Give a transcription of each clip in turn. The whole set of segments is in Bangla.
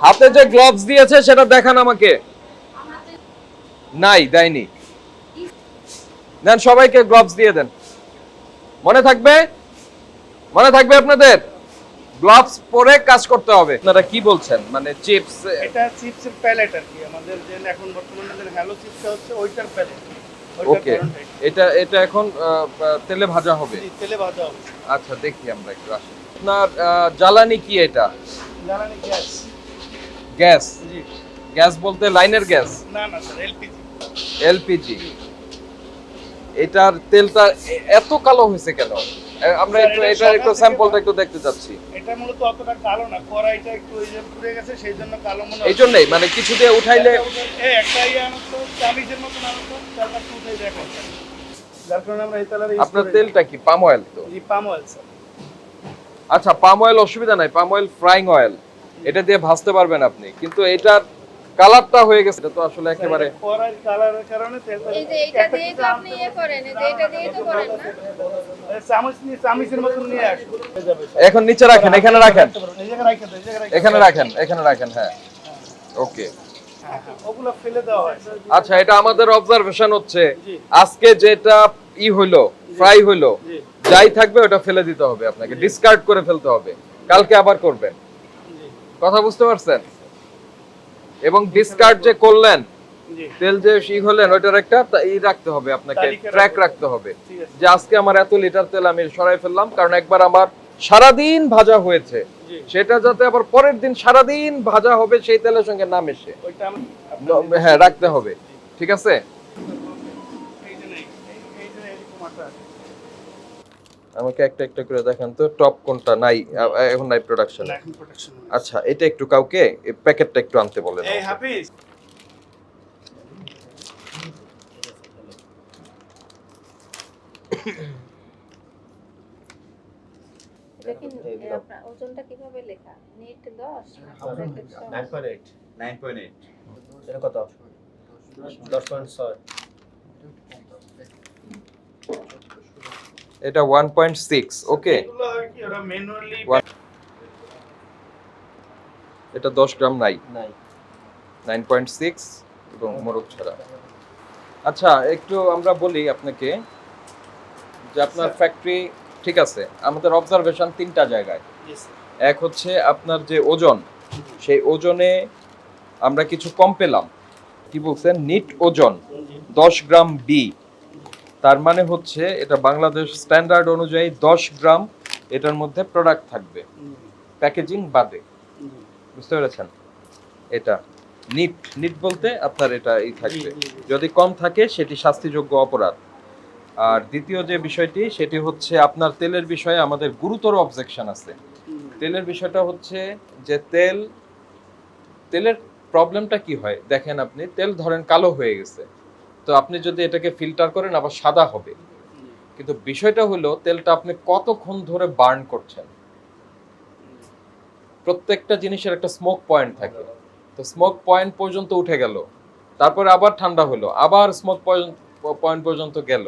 হাতে যে গ্লাভস দিয়েছে সেটা দেখান আমাকে। নাই, দেয়নি। দেন সবাইকে গ্লাভস দিয়ে দেন। মনে থাকবে, মনে থাকবে আপনাদের গ্লাভস পরে কাজ করতে হবে। আপনারা কি বলছেন মানে চিপস? এটা চিপসের প্যালেট আর কি, আমাদের যে এখন বর্তমানে যে হ্যালো চিপসটা হচ্ছে ওইটার প্যালেট। ওকে, এটা এটা এখন তেলে ভাজা হবে। তেলে ভাজা হবে। আচ্ছা দেখি আমরা একটু আসি। আপনার জ্বালানি কি এটা? জ্বালানি গ্যাস। গ্যাস? জি। গ্যাস বলতে লাইনের গ্যাস? না না স্যার, এলপিজি। এলপিজি। এটার তেলটা এত কালো হয়েছে কেন? আমরা একটু এটার একটু স্যাম্পলটা একটু দেখতে চাচ্ছি। এটা মূলত অতটা কালো না, কড়াইটা একটু ওই যে পুড়ে গেছে সেই জন্য কালো মনে হয়। এই জন্যই মানে কিছু দিয়ে উঠাইলে একটা ইয়ে আনতো চামিচের মতন আনতো, তারপর একটু উঠাই দেখেন, যার কারণে আমরা এই তেলের আপনার তেলটা কি পাম অয়েল? তো জি, পাম অয়েল স্যার। আচ্ছা, পাম অয়েল অসুবিধা নাই, পাম অয়েল ফ্রাইং অয়েল, এটা দিয়ে ভাজতে পারবেন আপনি, কিন্তু এটার কালারটা হয়ে গেছে, এটা তো আসলে একেবারে কড়াইয়ের কালারের কারণে তেলটা এই যে এটা দিয়ে তো আপনি ইয়ে করেন, এই যে এটা দিয়ে তো করেন না, চামচ নিয়ে চামিচের মতন নিয়ে আসুন। এখন নিচে রাখেন, এখানে রাখেন, এই জায়গায় রাখেন, এই জায়গায় রাখেন, এখানে রাখেন, এখানে রাখেন। হ্যাঁ, ওকে। ওগুলো ফেলে দেওয়া হয়। আচ্ছা, এটা আমাদের অবজারভেশন হচ্ছে জি। আজকে যেটা হইলো, ফ্রাই হইলো, জি। যাই থাকবে ওটা ফেলে দিতে হবে, আপনাকে ডিসকার্ড করে ফেলতে হবে, কালকে আবার করবেন। জি। কথা বুঝতে পারছেন? এবং ডিসকার্ড যে করলেন, জি। তেল যে হলেন, ওইটার একটা রাখতে হবে আপনাকে, তালিকা ট্র্যাক রাখবো। রাখতে হবে ঠিক আছে। যে আজকে আমার এত লিটার তেল আমি সরাই ফেললাম, কারণ একবার আমার সারাদিন ভাজা হয়েছে, জি। সেটা যাতে আবার পরের দিন সারাদিন ভাজা হবে সেই তেলের সঙ্গে না মেশে, ওইটা হ্যাঁ রাখতে হবে। ঠিক আছে? এই যে নেই, এই যে এরকম আছে। আমাকে একটা একটা করে দেখান তো, টপ কোনটা নাই এখন নাই প্রোডাকশন। এখন প্রোটেকশন। আচ্ছা, এটা একটু কাউকে এই প্যাকেটটা একটু আনতে বলেন। এই হাফিজ, দেখেন আপনার ওজনটা কিভাবে লেখা, নিট 10 9.8 9.8 এটা কত 10.6 এটা 1.6। ওকে, এগুলো হয় কি ওরা ম্যানুয়ালি এটা 10 গ্রাম নাই, নাই 9.6 এবং মোরগ ছাড়া। আচ্ছা, একটু আমরা বলি আপনাকে যে আপনার ফ্যাক্টরি ঠিক আছে, আমাদের অবজারভেশন তিনটা জায়গায়। এক হচ্ছে আপনার যে ওজন, সেই ওজনে আমরা কিছু কম পেলাম। কি বলছেন? নিট ওজন 10 গ্রাম বি, তার মানে হচ্ছে এটা বাংলাদেশ স্ট্যান্ডার্ড অনুযায়ী 10 গ্রাম এটার মধ্যে প্রোডাক্ট থাকবে, প্যাকেজিং বাদে। বুঝতে পেরেছেন? এটা নিট, নিট বলতে আপনার এটা এই থাকবে, যদি কম থাকে সেটি শাস্তিযোগ্য অপরাধ। আর দ্বিতীয় যে বিষয়টি, সেটি হচ্ছে আপনার তেলের বিষয়ে আমাদের গুরুতর অবজেকশন আছে। তেলের বিষয়টা হচ্ছে যে তেলের প্রবলেমটা কি হয় দেখেন, আপনি তেল ধরেন কালো হয়ে গেছে, তো আপনি যদি এটাকে ফিল্টার করেন আবার সাদা হবে, কিন্তু বিষয়টা হলো তেলটা আপনি কতক্ষণ ধরে বার্ন করছেন। প্রত্যেকটা জিনিসের একটা স্মোক পয়েন্ট থাকে, তো স্মোক পয়েন্ট পর্যন্ত উঠে গেল, তারপরে আবার ঠান্ডা হলো, আবার স্মোক পয়েন্ট পর্যন্ত গেল,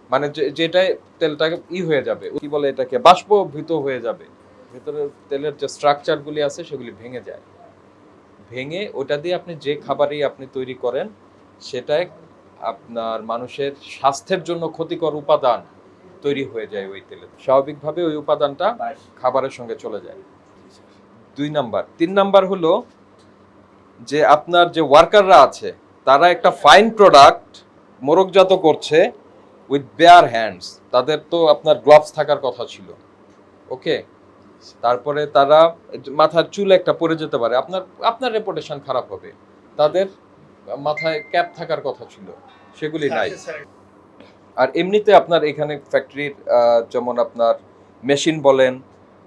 মানে যেটাই তেলটাকে হয়ে যাবে, কি বলে এটাকে, বাষ্পীভূত হয়ে যাবে, ভিতরে তেলের যে স্ট্রাকচারগুলি আছে সেগুলি ভেঙে যায়, ভেঙে ওটা দিয়ে আপনি যে খাবারই আপনি তৈরি করেন সেটাই আপনার মানুষের স্বাস্থ্যের জন্য ক্ষতিকর উপাদান তৈরি হয়ে যায় ওই তেলে, স্বাভাবিকভাবে ওই উপাদানটা খাবারের সঙ্গে চলে যায়। 2 নাম্বার। 3 নাম্বার হলো যে আপনার যে ওয়ার্কাররা আছে তারা একটা ফাইন প্রোডাক্ট মোরগজাত করছে উইথ বেয়ার হ্যান্ডস, তাদের তো আপনার গ্লাভস থাকার কথা ছিল। ওকে, তারপরে তারা মাথার চুল একটা পরে যেতে পারে, আপনার রেপুটেশন খারাপ হবে। তাদের মাথায় ক্যাপ থাকার কথা ছিল, সেগুলি নাই। আর এমনিতে আপনার এখানে ফ্যাক্টরির যেমন আপনার মেশিন বলেন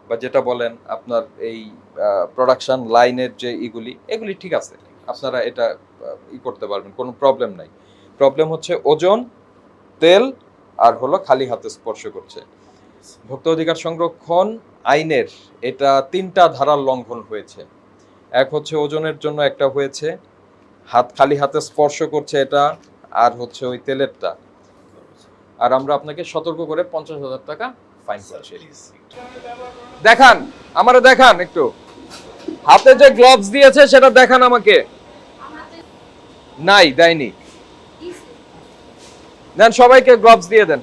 বা যেটা বলেন আপনার এই প্রোডাকশন লাইনের যে এগুলি ঠিক আছে, আপনারা এটা করতে পারবেন, কোনো প্রবলেম নাই। প্রবলেম হচ্ছে ওজন, তেল, আর হলো খালি হাতে স্পর্শ করছে। ভোক্তা অধিকার সংরক্ষণ আইনের এটা 3টা ধারার লঙ্ঘন হয়েছে। এক হচ্ছে ওজনের জন্য একটা হয়েছে, খালি হাতে স্পর্শ করছে এটা, আর হচ্ছে ওই তেলেরটা। আর আমরা আপনাকে সতর্ক করে 50,000 টাকা ফাইন করছি। দেখান, আমারে দেখান একটু, হাতে যে গ্লাভস দিয়েছে সেটা দেখান আমাকে। নাই, দেয়নি। দেন সবাইকে গ্লাভস দিয়ে দেন।